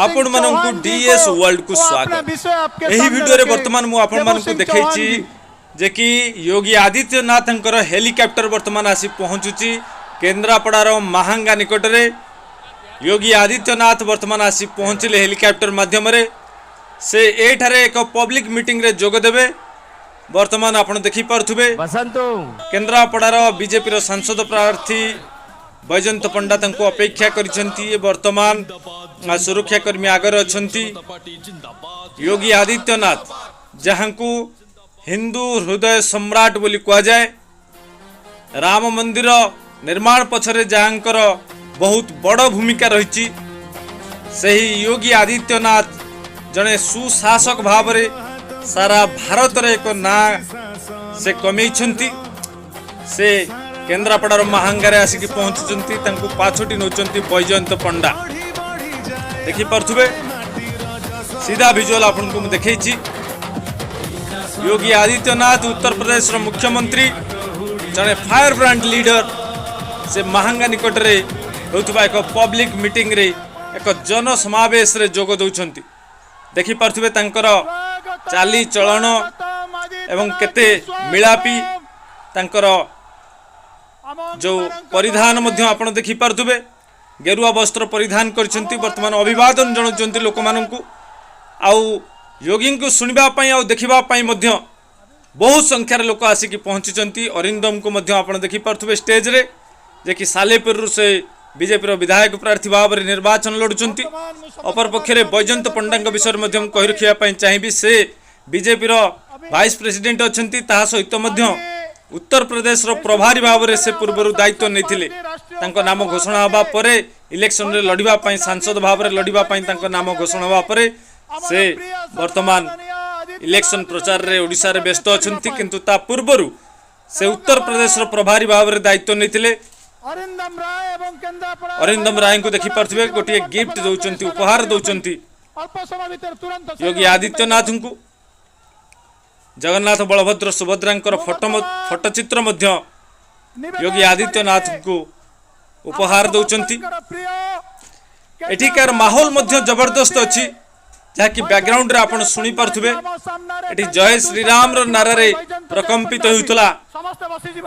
आपण मानकु DS world को स्वागत। एही वीडियो रे वर्तमान मु आपण मानकु देखैछि जे कि योगी आदित्यनाथ हेलिकॉप्टर वर्तमान आसी पहुंचुची केन्द्रापड़ार महांगा निकट रे। योगी आदित्यनाथ वर्तमान आसी पहुंचले हेलिकॉप्टर माध्यम रे। से एठारे एक पब्लिक मीटिंग रे जोग देबे। वर्तमान आपण देखि पारथुबे केन्द्रापड़ार बीजेपी रो सांसद प्रार्थी बैजयंत पंडा तंको अपेक्षा करिसेंती। वर्तमान सुरक्षाकर्मी आगर अछंती। योगी आदित्यनाथ जहांकू हिंदू हृदय सम्राट बोली कहा जाए, राम मंदिर निर्माण पछरे जहांकर बहुत बड़ भूमिका रही, सही योगी आदित्यनाथ जने सुशासक भाव रे सारा भारत रे एक ना से कमेइछंती। से केन्द्रापड़ार महांगारे आसिक पहुंचुंती, तांको पाछोटी नौचंती बैजयंत पंडा। देखि पारथुबे सीधा विजुअल आपनको देखैछि। योगी आदित्यनाथ उत्तर प्रदेश मुख्यमंत्री जने फायर ब्रांड लीडर से महांगा निकट रे होतबा एक पब्लिक मीटिंग रे एक जन समावेश रे जोग दउछंती। देखि पारथुबे तांकर चाली चलन एवं केते मिलापी तांकर जो परिधान मध्य आपण देखि पारथुबे गेरुआ वस्त्र परिधान करछंती। वर्तमान अभिवादन जणाउछंती लोक माननकु। आउ योगी को सुनिबा पई आउ देखिबा पई मध्य बहुत संख्यार लोक आसिक पहुंचीचंती। अरिंदम को मध्य आपण देखि पारथुबे स्टेज रे जे कि सालेपुर से बीजेपी रो विधायक प्रार्थी भाव रे निर्वाचन लड़ुचंती। अपर पक्ष रे बैजयंत पंडा विषय मध्य कहि रखिया पई चाहिबी। से बीजेपी रो वाइस प्रेसिडेंट अछंती, ता सहित मध्य उत्तर प्रदेश रो प्रभारी भाव रे से पूर्व दायित्व नैथिले। तांको नाम घोषणा होबा परे इलेक्शन रे लड़िबा पई सांसद भाव रे लड़िबा पई तांको नाम घोषणा होबा परे से वर्तमान इलेक्शन प्रचार रे ओडिसा रे व्यस्त अछंती। किंतु ता पूर्वरु से उत्तर प्रदेश रो प्रभारी भाव रे दायित्व नैथिले। अरिंदम राय को देखि पारथुबे गोटे गिफ्ट दउचंती, उपहार दउचंती योगी आदित्यनाथ को। जगन्नाथ बलभद्र सुभद्रा फोटो चित्र मध्य योगी आदित्यनाथ को उपहार दउचंती। एठिकार माहौल मध्य जबरदस्त अछि, जहाँकि बैकग्राउंड रे आपण सुनी पारथुबे एठी जय श्री राम रो नारा रे प्रकंपित होइतला।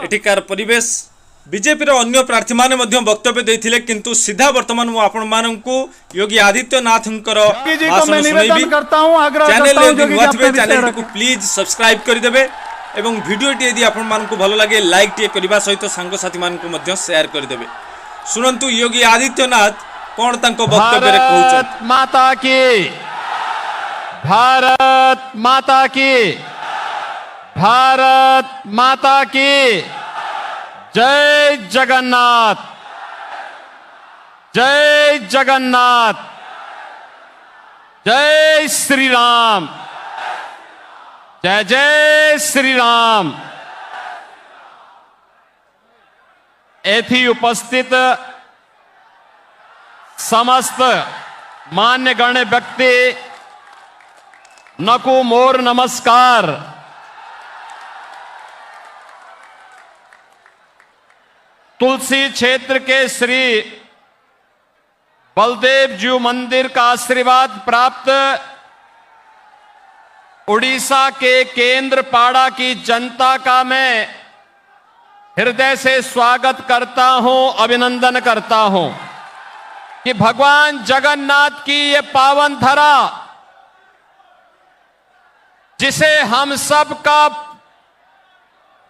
एठिकार परिवेश बीजेपी रो अन्य प्रार्थी माने मध्य वक्तव्य देथिले, किंतु सीधा वर्तमान मु आपण माननकु योगी आदित्यनाथंकर भाषण सुनैबी। चैनल को प्लीज सब्सक्राइब कर देबे एवं वीडियो टी यदि आपण माननकु भलो लागे लाइक टी करबा सहित सांग साथी माननकु मध्य शेयर कर देबे। सुनंतु योगी आदित्यनाथ कोन तांको वक्तव्य रे कहउछन। माता की, भारत माता की, भारत माता की जय जगन्नाथ, जय जगन्नाथ, जय श्री राम, जय जय श्री राम। एथी उपस्थित समस्त मान्य गण्य व्यक्ति नकु मोर नमस्कार। तुलसी क्षेत्र के श्री बलदेव जी मंदिर का आशीर्वाद प्राप्त उड़ीसा के केंद्रपाड़ा की जनता का मैं हृदय से स्वागत करता हूं, अभिनंदन करता हूं कि भगवान जगन्नाथ की ये पावन धरा, जिसे हम सब का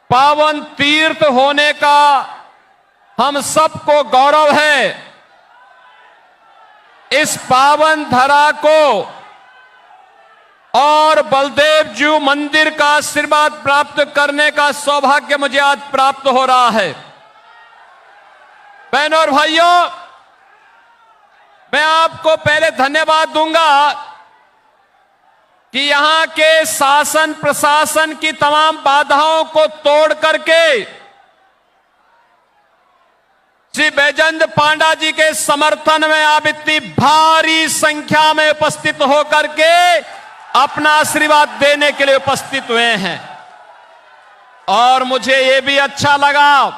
पावन तीर्थ होने का हम सबको गौरव है, इस पावन धरा को और बलदेव जी मंदिर का आशीर्वाद प्राप्त करने का सौभाग्य मुझे आज प्राप्त हो रहा है। बहनों और भाइयों, मैं आपको पहले धन्यवाद दूंगा कि यहां के शासन प्रशासन की तमाम बाधाओं को तोड़ करके श्री बैजयंत पांडा जी के समर्थन में आप इतनी भारी संख्या में उपस्थित होकर के अपना आशीर्वाद देने के लिए उपस्थित हुए हैं। और मुझे यह भी अच्छा लगा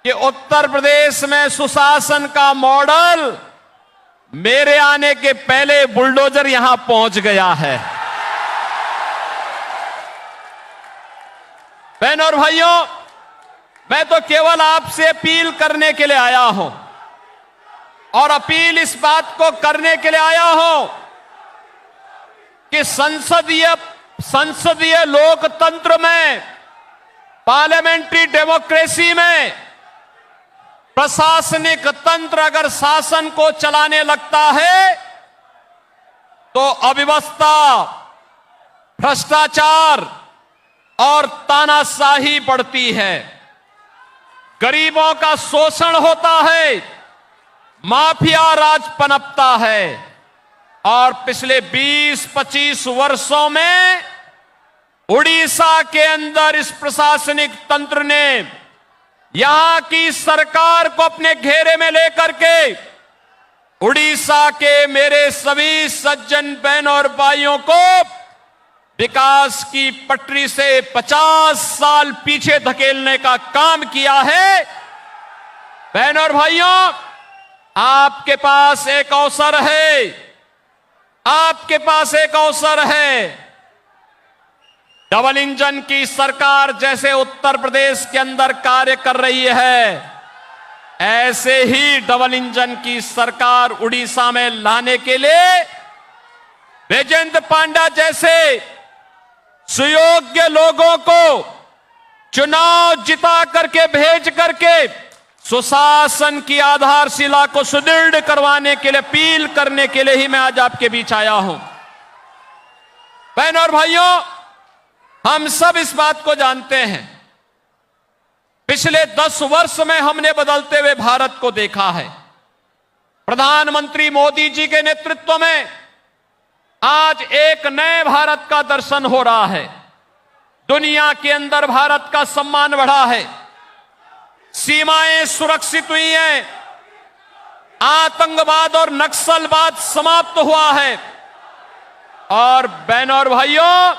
कि उत्तर प्रदेश में सुशासन का मॉडल मेरे आने के पहले बुलडोजर यहां पहुंच गया है। बहनों और भाइयों, मैं तो केवल आपसे अपील करने के लिए आया हूं, और अपील इस बात को करने के लिए आया हूं कि संसदीय लोकतंत्र में, पार्लियामेंट्री डेमोक्रेसी में प्रशासनिक तंत्र अगर शासन को चलाने लगता है तो अव्यवस्था, भ्रष्टाचार और तानाशाही बढ़ती है, गरीबों का शोषण होता है, माफिया राज पनपता है। और पिछले 20-25 वर्षों में उड़ीसा के अंदर इस प्रशासनिक तंत्र ने यहां की सरकार को अपने घेरे में लेकर के उड़ीसा के मेरे सभी सज्जन बहनों और भाइयों को विकास की पटरी से 50 साल पीछे धकेलने का काम किया है। बहनों और भाइयों, आपके पास एक अवसर है, आपके पास एक अवसर है। डबल इंजन की सरकार जैसे उत्तर प्रदेश के अंदर कार्य कर रही है, ऐसे ही डबल इंजन की सरकार उड़ीसा में लाने के लिए बैजयंत पांडा जैसे सुयोग्य लोगों को चुनाव जिता करके भेज करके सुशासन की आधारशिला को सुदृढ़ करवाने के लिए, अपील करने के लिए ही मैं आज आपके बीच आया हूं। बहनों और भाइयों, हम सब इस बात को जानते हैं, पिछले 10 वर्ष में हमने बदलते हुए भारत को देखा है। प्रधानमंत्री मोदी जी के नेतृत्व में आज एक नए भारत का दर्शन हो रहा है। दुनिया के अंदर भारत का सम्मान बढ़ा है, सीमाएं सुरक्षित हुई हैं, आतंकवाद और नक्सलवाद समाप्त हुआ है। और बहनों और भाइयों,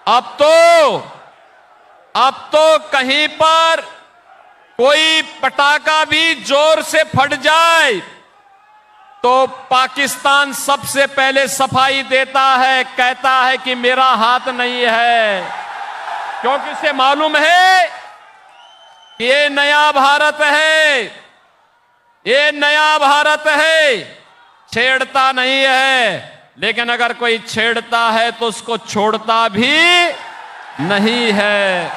अब तो कहीं पर कोई पटाखा भी जोर से फट जाए तो पाकिस्तान सबसे पहले सफाई देता है, कहता है कि मेरा हाथ नहीं है, क्योंकि उसे मालूम है कि ये नया भारत है, ये नया भारत है, छेड़ता नहीं है। लेकिन अगर कोई छेड़ता है तो उसको छोड़ता भी नहीं है।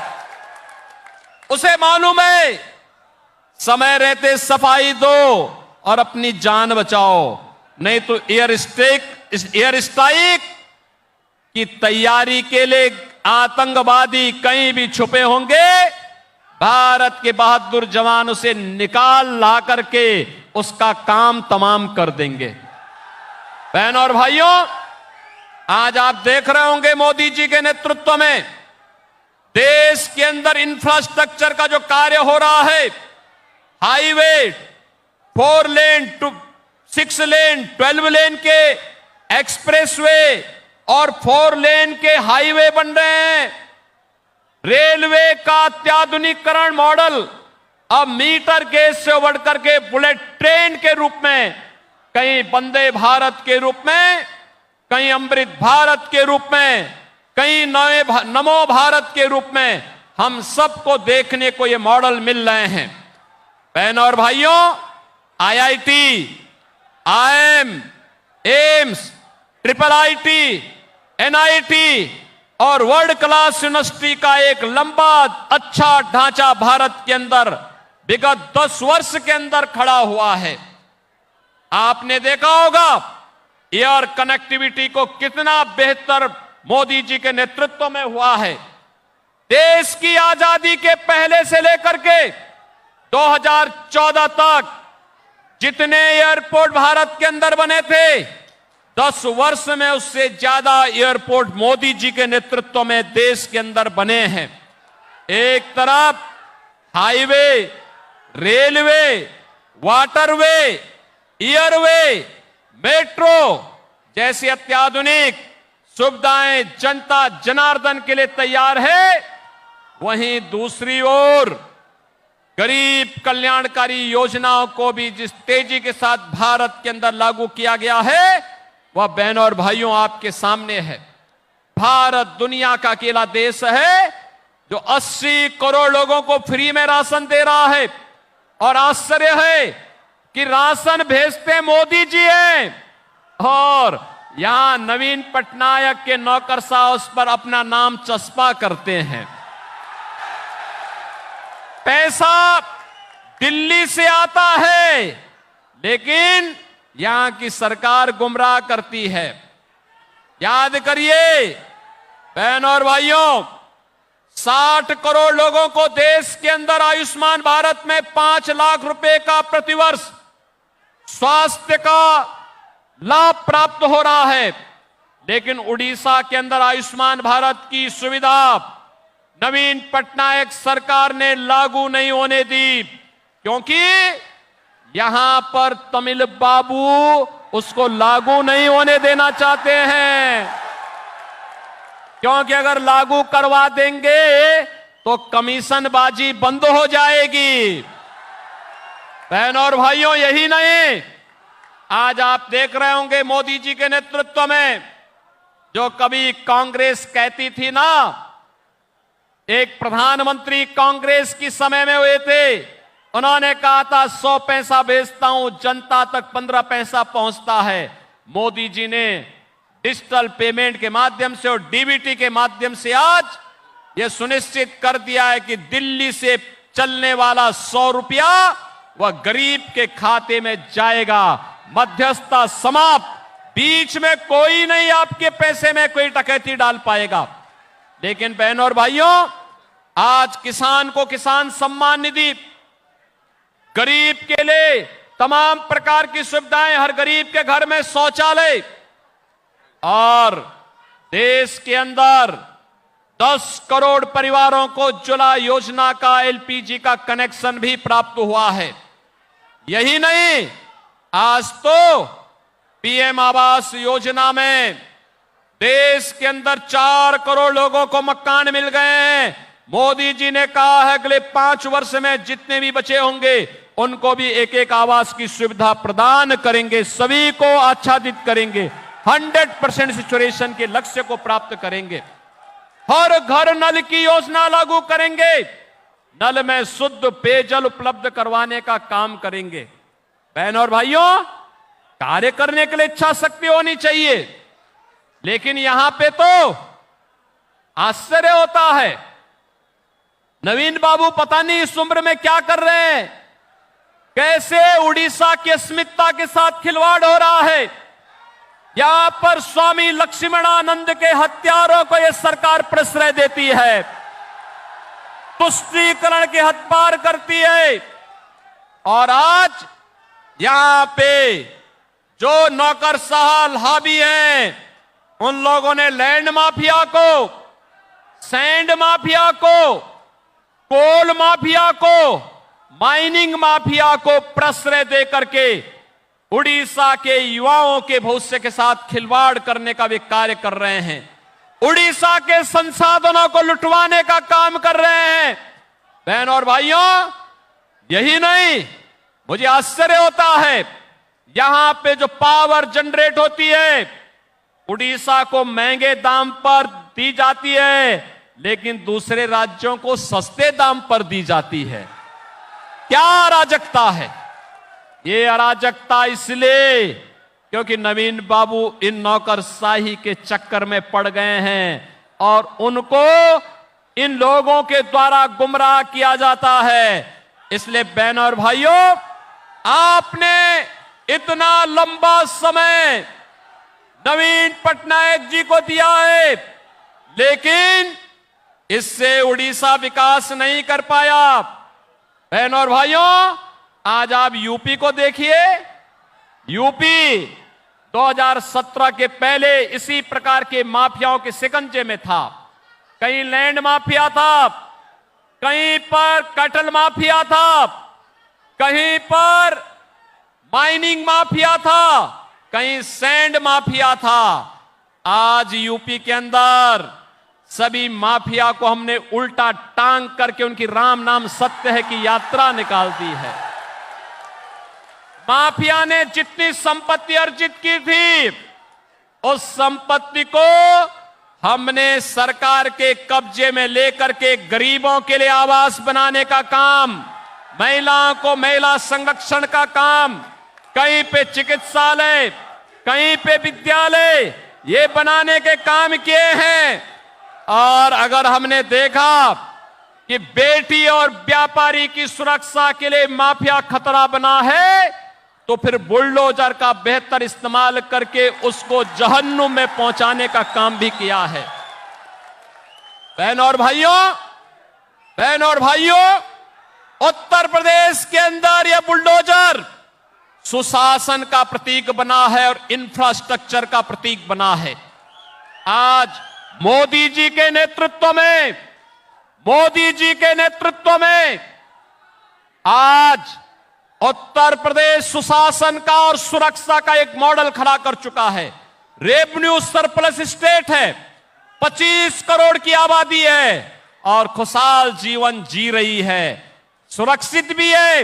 उसे मालूम है समय रहते सफाई दो और अपनी जान बचाओ, नहीं तो एयर स्ट्राइक की तैयारी के लिए आतंकवादी कहीं भी छुपे होंगे, भारत के बहादुर जवान उसे निकाल ला करके उसका काम तमाम कर देंगे। बहनों और भाइयों, आज आप देख रहे होंगे मोदी जी के नेतृत्व में देश के अंदर इंफ्रास्ट्रक्चर का जो कार्य हो रहा है, हाईवे 4 लेन टू 6 लेन 12 लेन के एक्सप्रेसवे और 4 लेन के हाईवे बन रहे हैं। रेलवे का अत्याधुनिकीकरण मॉडल अब मीटर गेज से बढ़कर के बुलेट ट्रेन के रूप में, कहीं वंदे भारत के रूप में, कहीं अमृत भारत के रूप में, कहीं नमो भारत के रूप में हम सबको देखने को ये मॉडल मिल रहे हैं। बहनों और भाइयों, IIT, IIM, AIIMS, IIIT, NIT और वर्ल्ड क्लास यूनिवर्सिटी का एक लंबा अच्छा ढांचा भारत के अंदर विगत 10 वर्ष के अंदर खड़ा हुआ है। आपने देखा होगा एयर कनेक्टिविटी को कितना बेहतर मोदी जी के नेतृत्व में हुआ है। देश की आजादी के पहले से लेकर के 2014 तक जितने एयरपोर्ट भारत के अंदर बने थे, 10 वर्ष में उससे ज्यादा एयरपोर्ट मोदी जी के नेतृत्व में देश के अंदर बने हैं। एक तरफ highway, railway, waterway, airway, metro जैसी अत्याधुनिक सुविधाएं जनता जनार्दन के लिए तैयार है, वहीं दूसरी ओर गरीब कल्याणकारी योजनाओं को भी जिस तेजी के साथ भारत के अंदर लागू किया गया है, वह बहनों और भाइयों आपके सामने है। भारत दुनिया का अकेला देश है जो 80 करोड़ लोगों को फ्री में राशन दे रहा है। और आश्चर्य है कि राशन भेजते मोदी जी हैं और यहां नवीन पटनायक के नौकरशाह उस पर अपना नाम चस्पा करते हैं। पैसा दिल्ली से आता है, लेकिन यहां की सरकार गुमराह करती है। याद करिए बहनों और भाइयों, 60 करोड़ लोगों को देश के अंदर आयुष्मान भारत में 5 लाख रुपए का प्रतिवर्ष स्वास्थ्य का लाभ प्राप्त हो रहा है, लेकिन उड़ीसा के अंदर आयुष्मान भारत की सुविधा नवीन पटनायक सरकार ने लागू नहीं होने दी, क्योंकि यहां पर तमिल बाबू उसको लागू नहीं होने देना चाहते हैं। क्योंकि अगर लागू करवा देंगे तो कमीशनबाजी बंद हो जाएगी। बहनों और भाइयों, यही नहीं, आज आप देख रहे होंगे मोदी जी के नेतृत्व में जो कभी कांग्रेस कहती थी ना, एक प्रधानमंत्री कांग्रेस की समय में हुए थे, उन्होंने कहा था 100 पैसा भेजता हूं, जनता तक 15 पैसा पहुंचता है। मोदी जी ने डिजिटल पेमेंट के माध्यम से और डीबीटी के माध्यम से आज यह सुनिश्चित कर दिया है कि दिल्ली से चलने वाला 100 रुपया वह गरीब के खाते में जाएगा। मध्यस्थता समाप्त, बीच में कोई नहीं आपके पैसे में कोई डकैती डाल पाएगा। लेकिन बहनों और भाइयों, आज किसान को किसान सम्मान निधि, गरीब के लिए तमाम प्रकार की सुविधाएं, हर गरीब के घर में शौचालय, और देश के अंदर 10 करोड़ परिवारों को उज्ज्वला योजना का एलपीजी का कनेक्शन भी प्राप्त हुआ है। यही नहीं, आज तो पीएम आवास योजना में देश के अंदर 4 करोड़ लोगों को मकान मिल गए हैं। मोदी जी ने कहा है अगले 5 वर्ष में जितने भी बचे होंगे उनको भी एक एक आवास की सुविधा प्रदान करेंगे, सभी को आच्छादित करेंगे, 100% सैचुरेशन के लक्ष्य को प्राप्त करेंगे। हर घर नल की योजना लागू करेंगे, नल में शुद्ध पेयजल उपलब्ध करवाने का काम करेंगे। बहनों और भाइयों, कार्य करने के लिए इच्छा शक्ति होनी चाहिए, लेकिन यहां पे तो आश्चर्य होता है। नवीन बाबू पता नहीं इस उम्र में क्या कर रहे हैं, कैसे उड़ीसा की अस्मिता के साथ खिलवाड़ हो रहा है। यहां पर स्वामी लक्ष्मणानंद के हत्यारों को यह सरकार प्रश्रय देती है, तुष्टीकरण के हद पार करती है। और आज यहां पे जो नौकरशाह हावी हैं, उन लोगों ने लैंड माफिया को, सैंड माफिया को, कोल माफिया को, माइनिंग माफिया को प्रश्रय देकर के उड़ीसा के युवाओं के भविष्य के साथ खिलवाड़ करने का भी कार्य कर रहे हैं। उड़ीसा के संसाधनों को लुटवाने का काम कर रहे हैं। बहनों और भाइयों, यही नहीं, मुझे आश्चर्य होता है, यहां पे जो पावर जनरेट होती है उड़ीसा को महंगे दाम पर दी जाती है, लेकिन दूसरे राज्यों को सस्ते दाम पर दी जाती है। क्या अराजकता है! ये अराजकता इसलिए क्योंकि नवीन बाबू इन नौकरशाही के चक्कर में पड़ गए हैं और उनको इन लोगों के द्वारा गुमराह किया जाता है। इसलिए बहनों और भाइयों, आपने इतना लंबा समय नवीन पटनायक जी को दिया है, लेकिन इससे उड़ीसा विकास नहीं कर पाया। बहनों और भाइयों, आज आप यूपी को देखिए। यूपी 2017 के पहले इसी प्रकार के माफियाओं के शिकंजे में था। कहीं लैंड माफिया था, कहीं पर कटल माफिया था, कहीं पर माइनिंग माफिया था, कहीं सैंड माफिया था। आज यूपी के अंदर सभी माफिया को हमने उल्टा टांग करके उनकी राम नाम सत्य है की यात्रा निकाल दी है। माफिया ने जितनी संपत्ति अर्जित की थी, उस संपत्ति को हमने सरकार के कब्जे में लेकर के गरीबों के लिए आवास बनाने का काम, महिलाओं को महिला संरक्षण का काम, कहीं पे चिकित्सालय, कहीं पे विद्यालय, ये बनाने के काम किए हैं। और अगर हमने देखा कि बेटी और व्यापारी की सुरक्षा के लिए माफिया खतरा बना है, तो फिर बुलडोजर का बेहतर इस्तेमाल करके उसको जहन्नुम में पहुंचाने का काम भी किया है। बहनों और भाइयों, उत्तर प्रदेश के अंदर यह बुलडोजर सुशासन का प्रतीक बना है और इंफ्रास्ट्रक्चर का प्रतीक बना है। आज मोदी जी के नेतृत्व में आज उत्तर प्रदेश सुशासन का और सुरक्षा का एक मॉडल खड़ा कर चुका है। रेवेन्यू सरप्लस स्टेट है, 25 करोड़ की आबादी है और खुशहाल जीवन जी रही है, सुरक्षित भी है।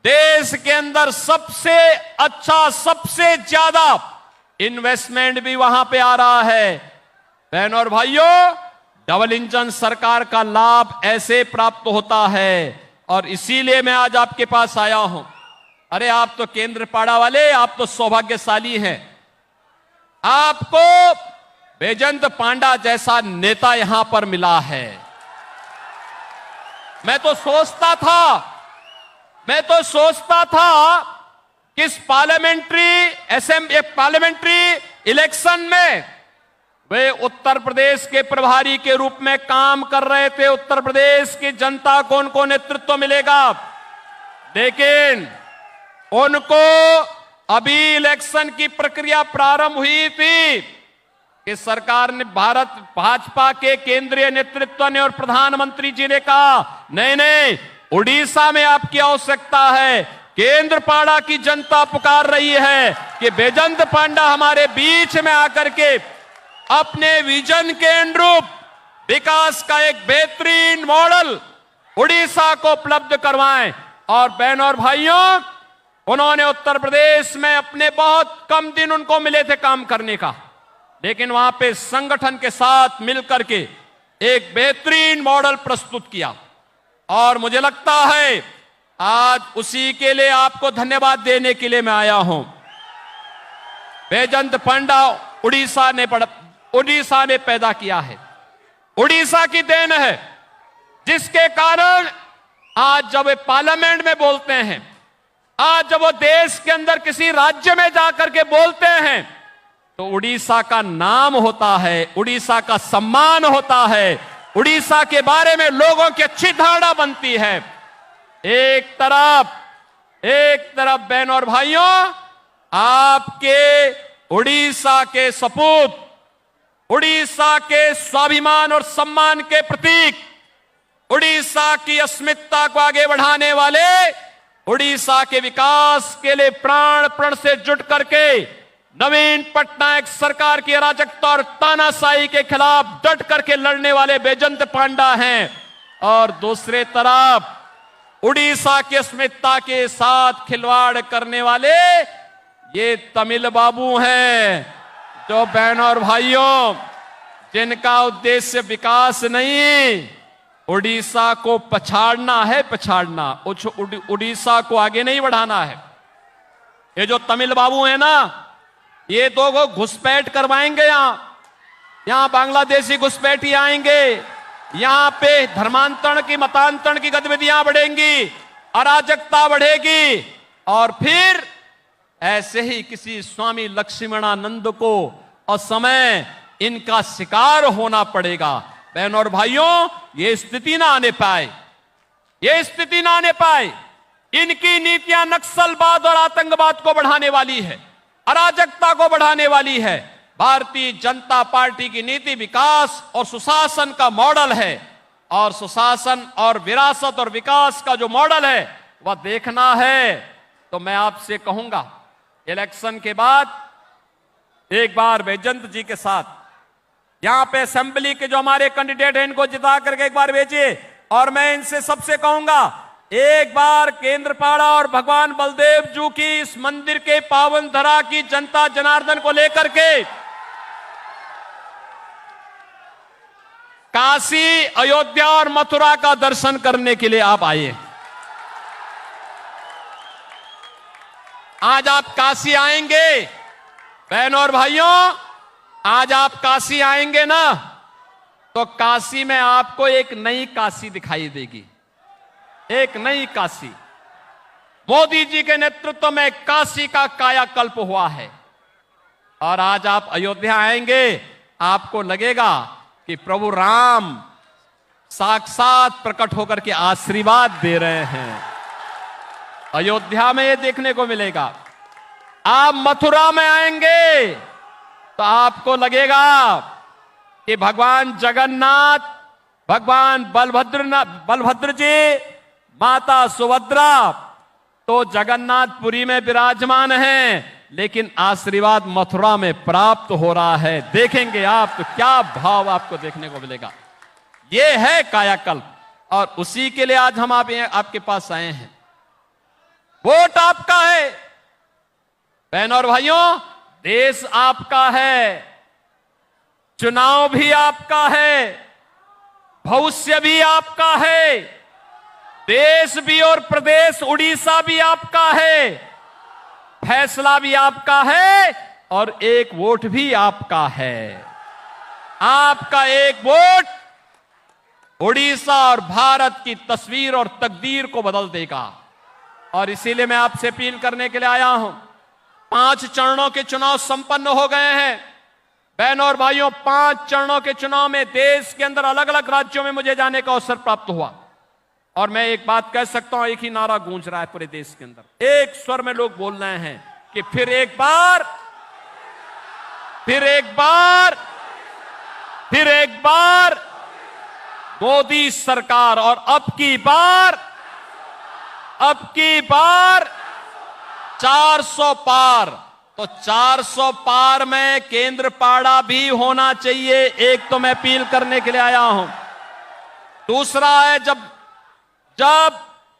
देश के अंदर सबसे अच्छा, सबसे ज्यादा इन्वेस्टमेंट भी वहां पे आ रहा है। बहनों और भाइयों, डबल इंजन सरकार का लाभ ऐसे प्राप्त होता है और इसीलिए मैं आज आपके पास आया हूं। अरे आप तो केंद्रपाड़ा वाले, आप तो सौभाग्यशाली हैं, आपको बैजंत पांडा जैसा नेता यहां पर मिला है। मैं तो सोचता था कि इस पार्लियामेंट्री इलेक्शन में वे उत्तर प्रदेश के प्रभारी के रूप में काम कर रहे थे। उत्तर प्रदेश की जनता को उनको नेतृत्व मिलेगा, लेकिन उनको अभी इलेक्शन की प्रक्रिया प्रारंभ हुई थी कि सरकार ने, भारत भाजपा के केंद्रीय नेतृत्व ने और प्रधानमंत्री जी ने कहा नहीं, उड़ीसा में आपकी आवश्यकता है। केंद्रपाड़ा की जनता पुकार रही है कि बैजंत पांडा हमारे बीच में आकर के अपने विजन के अनुरूप विकास का एक बेहतरीन मॉडल उड़ीसा को उपलब्ध करवाएं। और बहनों और भाइयों, उन्होंने उत्तर प्रदेश में अपने बहुत कम दिन उनको मिले थे काम करने का, लेकिन वहां पे संगठन के साथ मिलकर के एक बेहतरीन मॉडल प्रस्तुत किया। और मुझे लगता है आज उसी के लिए आपको धन्यवाद देने के लिए मैं आया हूं। बैजंत पांडा उड़ीसा ने पैदा किया है, उड़ीसा की देन है, जिसके कारण आज जब वे पार्लियामेंट में बोलते हैं, आज जब वो देश के अंदर किसी राज्य में जाकर के बोलते हैं, तो उड़ीसा का नाम होता है, उड़ीसा का सम्मान होता है, उड़ीसा के बारे में लोगों की अच्छी धारणा बनती है। एक तरफ बहनों और भाइयों, आपके उड़ीसा के सपूत, उड़ीसा के स्वाभिमान और सम्मान के प्रतीक, उड़ीसा की अस्मिता को आगे बढ़ाने वाले, उड़ीसा के विकास के लिए प्राण प्रण से जुट करके नवीन पटनायक सरकार की अराजकता और तानाशाही के खिलाफ डट करके लड़ने वाले बैजंत पांडा हैं। और दूसरे तरफ उड़ीसा की अस्मिता के साथ खिलवाड़ करने वाले ये तमिल बाबू हैं, जो बहनों और भाइयों, जिनका उद्देश्य विकास नहीं, उड़ीसा को पछाड़ना है, उड़ीसा को आगे नहीं बढ़ाना है। ये जो तमिल बाबू है ना, ये दो घुसपैठ करवाएंगे, यहां बांग्लादेशी घुसपैठी आएंगे, यहां पे धर्मांतरण की, मतांतरण की गतिविधियां बढ़ेंगी, अराजकता बढ़ेगी, और फिर ऐसे ही किसी स्वामी लक्ष्मणानंद को असमय इनका शिकार होना पड़ेगा। बहनों और भाइयों, ये स्थिति ना आने पाए, इनकी नीतियां नक्सलवाद और आतंकवाद को बढ़ाने वाली है, अराजकता को बढ़ाने वाली है। भारतीय जनता पार्टी की नीति विकास और सुशासन का मॉडल है, और सुशासन और विरासत और विकास का जो मॉडल है वह देखना है। तो मैं आपसे कहूंगा, इलेक्शन के बाद एक बार बैजंत जी के साथ यहां पे असेंबली के जो हमारे कैंडिडेट हैं इनको जिता करके एक बार भेजिए। और मैं इनसे सबसे कहूंगा, एक बार केंद्रपाड़ा और भगवान बलदेव जी की इस मंदिर के पावन धरा की जनता जनार्दन को लेकर के काशी, अयोध्या और मथुरा का दर्शन करने के लिए आप आइए। आज आप काशी आएंगे बहनों और भाइयों, आज आप काशी आएंगे ना, तो काशी में आपको एक नई काशी दिखाई देगी, एक नई काशी। मोदी जी के नेतृत्व में काशी का कायाकल्प हुआ है। और आज आप अयोध्या आएंगे, आपको लगेगा कि प्रभु राम साक्षात प्रकट होकर के आशीर्वाद दे रहे हैं। अयोध्या में ये देखने को मिलेगा। आप मथुरा में आएंगे तो आपको लगेगा कि भगवान जगन्नाथ, भगवान बलभद्र जी, माता सुभद्रा तो जगन्नाथपुरी में विराजमान हैं, लेकिन आशीर्वाद मथुरा में प्राप्त हो रहा है। देखेंगे आप तो क्या भाव आपको देखने को मिलेगा। यह है कायाकल्प, और उसी के लिए आज हम आपके पास आए हैं। वोट आपका है बहनों और भाइयों, देश आपका है, चुनाव भी आपका है, भविष्य भी आपका है, देश भी और प्रदेश उड़ीसा भी आपका है, फैसला भी आपका है, और एक वोट भी आपका है। आपका एक वोट उड़ीसा और भारत की तस्वीर और तकदीर को बदल देगा। और इसीलिए मैं आपसे अपील करने के लिए आया हूं। 5 चरणों के चुनाव संपन्न हो गए हैं बहनों और भाइयों। 5 चरणों के चुनाव में देश के अंदर अलग अलग राज्यों में मुझे जाने का अवसर प्राप्त हुआ, और मैं एक बात कह सकता हूं, एक ही नारा गूंज रहा है पूरे देश के अंदर। एक स्वर में लोग बोल रहे हैं कि फिर एक बार, फिर एक बार, फिर एक बार मोदी सरकार। और अब की बार 400 पार। तो 400 पार में केंद्रपाड़ा भी होना चाहिए, एक तो मैं अपील करने के लिए आया हूं। दूसरा है, जब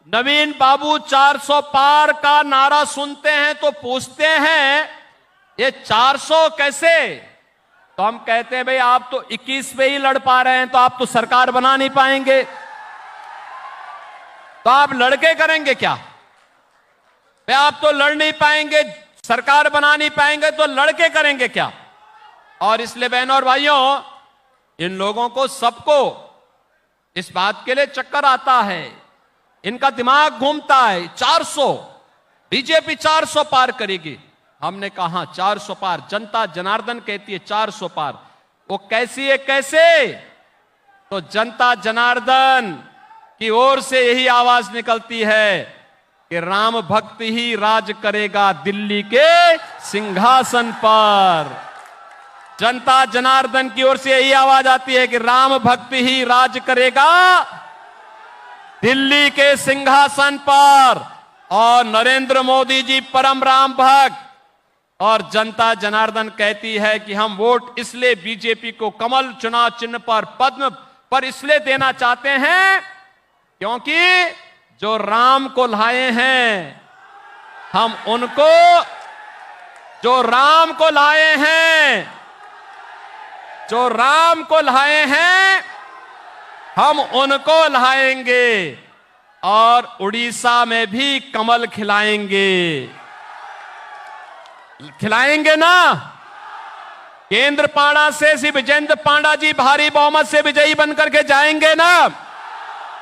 नवीन बाबू 400 पार का नारा सुनते हैं तो पूछते हैं ये 400 कैसे, तो हम कहते हैं भाई आप तो 21 पे ही लड़ पा रहे हैं, तो आप तो सरकार बना नहीं पाएंगे, तो आप लड़के करेंगे क्या? भाई आप तो लड़ नहीं पाएंगे, सरकार बना नहीं पाएंगे, तो लड़के करेंगे क्या? और इसलिए बहनों और भाइयों, इन लोगों को सबको इस बात के लिए चक्कर आता है, इनका दिमाग घूमता है। 400 बीजेपी 400 पार करेगी। हमने कहा 400 पार, जनता जनार्दन कहती है 400 पार। वो कैसी है, कैसे? तो जनता जनार्दन की ओर से यही आवाज निकलती है कि राम भक्त ही राज करेगा दिल्ली के सिंहासन पर। जनता जनार्दन की ओर से यही आवाज आती है कि राम भक्त ही राज करेगा दिल्ली के सिंहासन पर। और नरेंद्र मोदी जी परम राम भक्त, और जनता जनार्दन कहती है कि हम वोट इसलिए बीजेपी को कमल चुनाव चिन्ह पर, पद्म पर इसलिए देना चाहते हैं क्योंकि जो राम को लाए हैं, हम उनको, जो राम को लाए हैं, जो राम को लाए हैं, हम उनको लाएंगे, और उड़ीसा में भी कमल खिलाएंगे। खिलाएंगे ना? केंद्रपाड़ा से श्री विजेंद्र पांडा जी भारी बहुमत से विजयी बनकर के जाएंगे ना?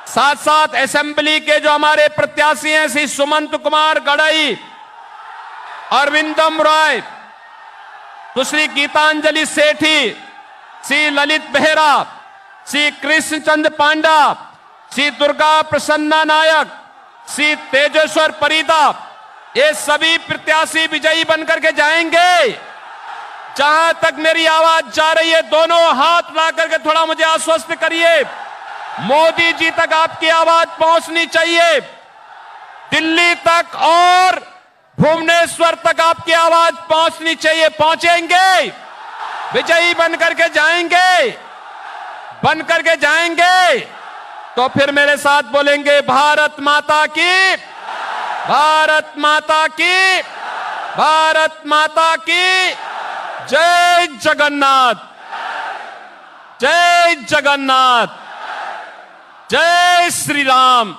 साथ साथ असेंबली के जो हमारे प्रत्याशी हैं, श्री सुमंत कुमार गड़ई, अरविंदम रॉय, सुश्री गीतांजलि सेठी, श्री ललित बेहरा, श्री कृष्णचंद्र पांडा, श्री दुर्गा प्रसन्ना नायक, श्री तेजेश्वर परिदा, ये सभी प्रत्याशी विजयी बनकर के जाएंगे। जहां तक मेरी आवाज जा रही है, दोनों हाथ ला करके थोड़ा मुझे आश्वस्त करिए। मोदी जी तक आपकी आवाज पहुंचनी चाहिए, दिल्ली तक और भुवनेश्वर तक आपकी आवाज पहुंचनी चाहिए। पहुंचेंगे? विजयी बनकर के जाएंगे, बनकर के जाएंगे, तो फिर मेरे साथ बोलेंगे भारत माता की, भारत माता की, भारत माता की जय जगन्नाथ, जय जगन्नाथ, जय श्री राम।